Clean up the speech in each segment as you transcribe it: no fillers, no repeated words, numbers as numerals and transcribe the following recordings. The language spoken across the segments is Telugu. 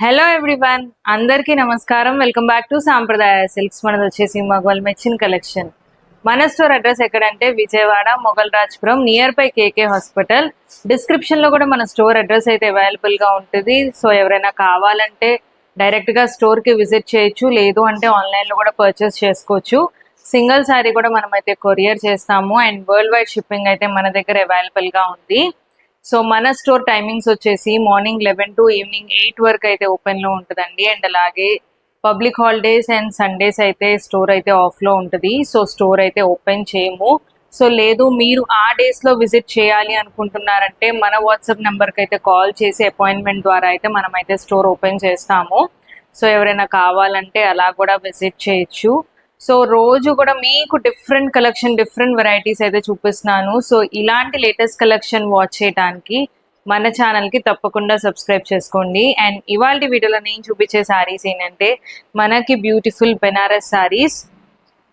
హలో ఎవ్రీవన్, అందరికీ నమస్కారం. Welcome back to Sampradaya Silks. మనది వచ్చేసి మగవాల్ మెచ్చిన్ కలెక్షన్. మన స్టోర్ అడ్రస్ ఎక్కడంటే Vijayawada Mogalrajapuram near by KK hospital. Description లో కూడా మన స్టోర్ అడ్రస్ అయితే అవైలబుల్ గా ఉంటుంది. సో ఎవరైనా కావాలంటే డైరెక్ట్ గా స్టోర్ కి విజిట్ చేయొచ్చు, లేదు అంటే ఆన్లైన్ లో కూడా పర్చేస్ చేసుకోవచ్చు. సింగిల్ సారీ కూడా మనం అయితే కొరియర్ చేస్తాము అండ్ వరల్డ్ వైడ్ షిప్పింగ్ అయితే మన దగ్గర అవైలబుల్ గా ఉంది. సో మన స్టోర్ టైమింగ్స్ వచ్చేసి మార్నింగ్ 11 to ఈవినింగ్ 8 వరకు అయితే ఓపెన్ లో ఉంటుందండి. అండ్ అలాగే పబ్లిక్ హాలిడేస్ అండ్ సండేస్ అయితే స్టోర్ అయితే ఆఫ్ లో ఉంటుంది. సో స్టోర్ అయితే ఓపెన్ చేయము. సో లేదు మీరు ఆ డేస్ లో విజిట్ చేయాలి అనుకుంటున్నారంటే మన వాట్సాప్ నెంబర్కి అయితే కాల్ చేసి అపాయింట్మెంట్ ద్వారా అయితే మనం అయితే స్టోర్ ఓపెన్ చేస్తాము. సో ఎవరైనా కావాలంటే అలా కూడా విజిట్ చేయొచ్చు. సో రోజు కూడా మీకు డిఫరెంట్ కలెక్షన్, డిఫరెంట్ వెరైటీస్ అయితే చూపిస్తున్నాను. సో ఇలాంటి లేటెస్ట్ కలెక్షన్ వాచ్ చేయడానికి మన ఛానల్కి తప్పకుండా సబ్స్క్రైబ్ చేసుకోండి. అండ్ ఇవాళ వీడియోలో నేను చూపించే శారీస్ ఏంటంటే మనకి బ్యూటిఫుల్ బెనారస్ శారీస్.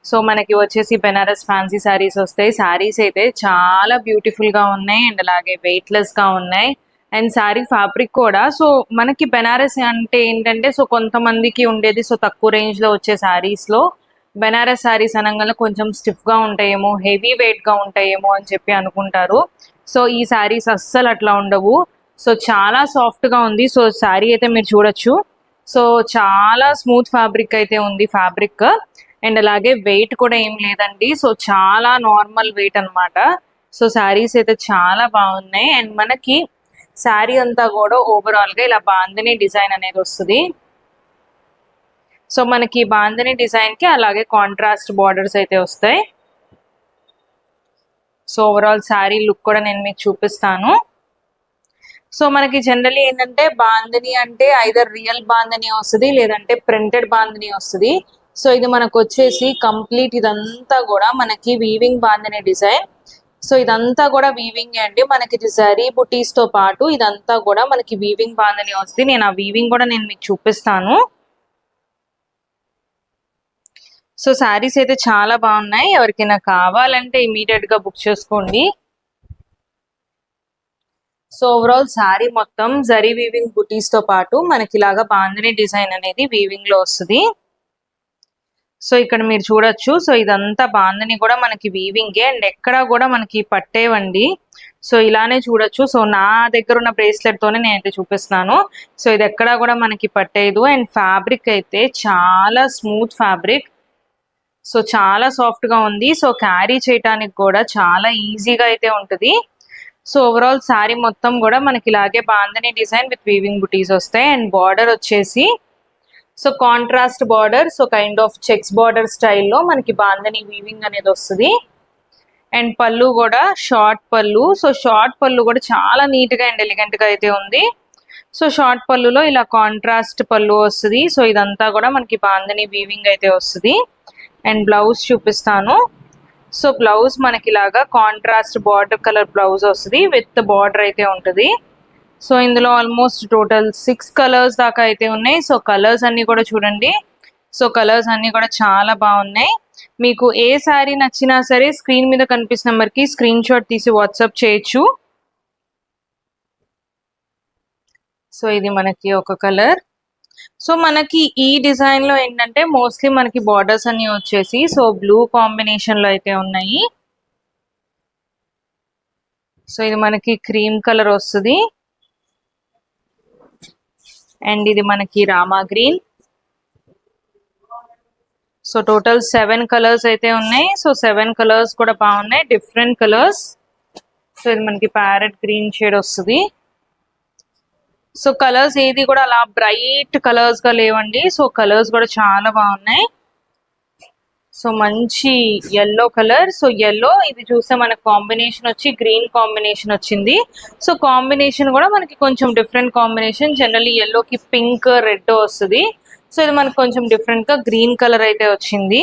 సో మనకి వచ్చేసి బెనారస్ ఫ్యాన్సీ శారీస్ వస్తాయి. శారీస్ అయితే చాలా బ్యూటిఫుల్గా ఉన్నాయి అండ్ అలాగే వెయిట్లెస్గా ఉన్నాయి. అండ్ శారీ ఫ్యాబ్రిక్ కూడా సో మనకి బెనారస్ అంటే ఏంటంటే సో కొంతమందికి ఉండేది సో తక్కువ రేంజ్లో వచ్చే శారీస్లో బెనారస్ శారీస్ అనగానే కొంచెం స్టిఫ్గా ఉంటాయేమో, హెవీ వెయిట్గా ఉంటాయేమో అని చెప్పి అనుకుంటారు. సో ఈ శారీస్ అస్సలు అట్లా ఉండవు. సో చాలా సాఫ్ట్గా ఉంది. సో శారీ అయితే మీరు చూడొచ్చు. సో చాలా స్మూత్ ఫ్యాబ్రిక్ అయితే ఉంది ఫ్యాబ్రిక్. అండ్ అలాగే వెయిట్ కూడా ఏం లేదండి. సో చాలా నార్మల్ వెయిట్ అనమాట. సో శారీస్ అయితే చాలా బాగున్నాయి. అండ్ మనకి శారీ అంతా కూడా ఓవరాల్గా ఇలా బాందిని డిజైన్ అనేది వస్తుంది. సో మనకి బాందిని డిజైన్కి అలాగే కాంట్రాస్ట్ బార్డర్స్ అయితే వస్తాయి. సో ఓవరాల్ శారీ లుక్ కూడా నేను మీకు చూపిస్తాను. సో మనకి జనరల్లీ ఏంటంటే బాందిని అంటే ఐదర్ రియల్ బాందిని వస్తుంది లేదంటే ప్రింటెడ్ బాందిని వస్తుంది. సో ఇది మనకు వచ్చేసి కంప్లీట్ ఇదంతా కూడా మనకి వీవింగ్ బాందిని డిజైన్. సో ఇదంతా కూడా వీవింగ్ అండి. మనకి ఇది జరీ బుటీస్ తో పాటు ఇదంతా కూడా మనకి వీవింగ్ బాందిని వస్తుంది. నేను ఆ వీవింగ్ కూడా నేను మీకు చూపిస్తాను. సో శారీస్ అయితే చాలా బాగున్నాయి. ఎవరికైనా కావాలంటే ఇమీడియట్ గా బుక్ చేసుకోండి. సో ఓవరాల్ శారీ మొత్తం జరీ వీవింగ్ బుటీస్ తో పాటు మనకి ఇలాగా బాందిని డిజైన్ అనేది వీవింగ్ లో వస్తుంది. సో ఇక్కడ మీరు చూడొచ్చు. సో ఇదంతా బాందిని కూడా మనకి వీవింగే అండ్ ఎక్కడా కూడా మనకి పట్టేవండి. సో ఇలానే చూడొచ్చు. సో నా దగ్గర ఉన్న బ్రేస్లెట్ తోనే నేనైతే చూపిస్తున్నాను. సో ఇది ఎక్కడా కూడా మనకి పట్టేదు. అండ్ ఫ్యాబ్రిక్ అయితే చాలా స్మూత్ ఫ్యాబ్రిక్. సో చాలా సాఫ్ట్ గా ఉంది. సో క్యారీ చేయడానికి కూడా చాలా ఈజీగా అయితే ఉంటుంది. సో ఓవరాల్ శారీ మొత్తం కూడా మనకి ఇలాగే బాందిని డిజైన్ విత్ వీవింగ్ బుటీస్ వస్తాయి. అండ్ బార్డర్ వచ్చేసి so contrast border, so kind of checks border స్టైల్లో మనకి బాందిని వీవింగ్ అనేది వస్తుంది. అండ్ పళ్ళు కూడా షార్ట్ పళ్ళు. సో షార్ట్ పళ్ళు కూడా చాలా నీట్ గా అండ్ ఎలిగెంట్ గా అయితే ఉంది. సో షార్ట్ పళ్ళులో ఇలా కాంట్రాస్ట్ పళ్ళు వస్తుంది. సో ఇదంతా కూడా మనకి బాందిని వీవింగ్ అయితే వస్తుంది. అండ్ బ్లౌజ్ చూపిస్తాను. సో బ్లౌజ్ మనకి ఇలాగా కాంట్రాస్ట్ బార్డర్ కలర్ బ్లౌజ్ వస్తుంది విత్ బార్డర్ అయితే ఉంటుంది. సో ఇందులో ఆల్మోస్ట్ టోటల్ 6 కలర్స్ దాకా అయితే ఉన్నాయి. సో కలర్స్ అన్ని కూడా చూడండి. సో కలర్స్ అన్ని కూడా చాలా బాగున్నాయి. మీకు ఏ శారీ నచ్చినా సరే స్క్రీన్ మీద కనిపిస్తున్న నెంబర్కి స్క్రీన్ షాట్ తీసి వాట్సాప్ చేయొచ్చు. సో ఇది మనకి ఒక కలర్. సో మనకి ఈ డిజైన్ లో ఏంటంటే మోస్ట్లీ మనకి బార్డర్స్ అన్ని వచ్చేసి సో బ్లూ కాంబినేషన్ లో అయితే ఉన్నాయి. సో ఇది మనకి క్రీమ్ కలర్ వస్తుంది. అండ్ ఇది మనకి Rama green. So total 7 colours అయితే ఉన్నాయి. సో 7 కలర్స్ కూడా బాగున్నాయి, డిఫరెంట్ కలర్స్. సో ఇది మనకి ప్యారెట్ గ్రీన్ షేడ్ వస్తుంది. సో కలర్స్ ఏది కూడా అలా బ్రైట్ కలర్స్ గా లేవండి. సో కలర్స్ కూడా చాలా బాగున్నాయి. సో మంచి ఎల్లో కలర్. సో ఎల్లో ఇది చూస్తే మనకు కాంబినేషన్ వచ్చి గ్రీన్ కాంబినేషన్ వచ్చింది. సో కాంబినేషన్ కూడా మనకి కొంచెం డిఫరెంట్ కాంబినేషన్. జనరల్లీ ఎల్లోకి పింక్ రెడ్ వస్తుంది. సో ఇది మనకు కొంచెం డిఫరెంట్ గా గ్రీన్ కలర్ అయితే వచ్చింది.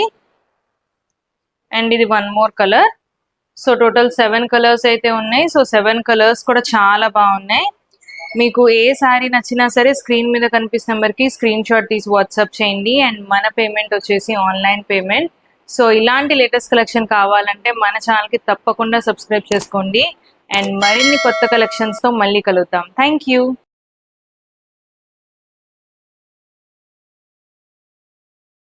అండ్ ఇది one more colour. So total 7 colours అయితే ఉన్నాయి. సో 7 కలర్స్ కూడా చాలా బాగున్నాయి. మీకు ఏ శారీ నచ్చినా సరే స్క్రీన్ మీద కనిపిస్తున్న నెంబర్కి స్క్రీన్ షాట్ తీసి వాట్సాప్ చేయండి. అండ్ మన పేమెంట్ వచ్చేసి ఆన్లైన్ పేమెంట్. సో ఇలాంటి లేటెస్ట్ కలెక్షన్ కావాలంటే మన ఛానల్కి తప్పకుండా సబ్స్క్రైబ్ చేసుకోండి. అండ్ మరిన్ని కొత్త కలెక్షన్స్తో మళ్ళీ కలుద్దాం. Thank you.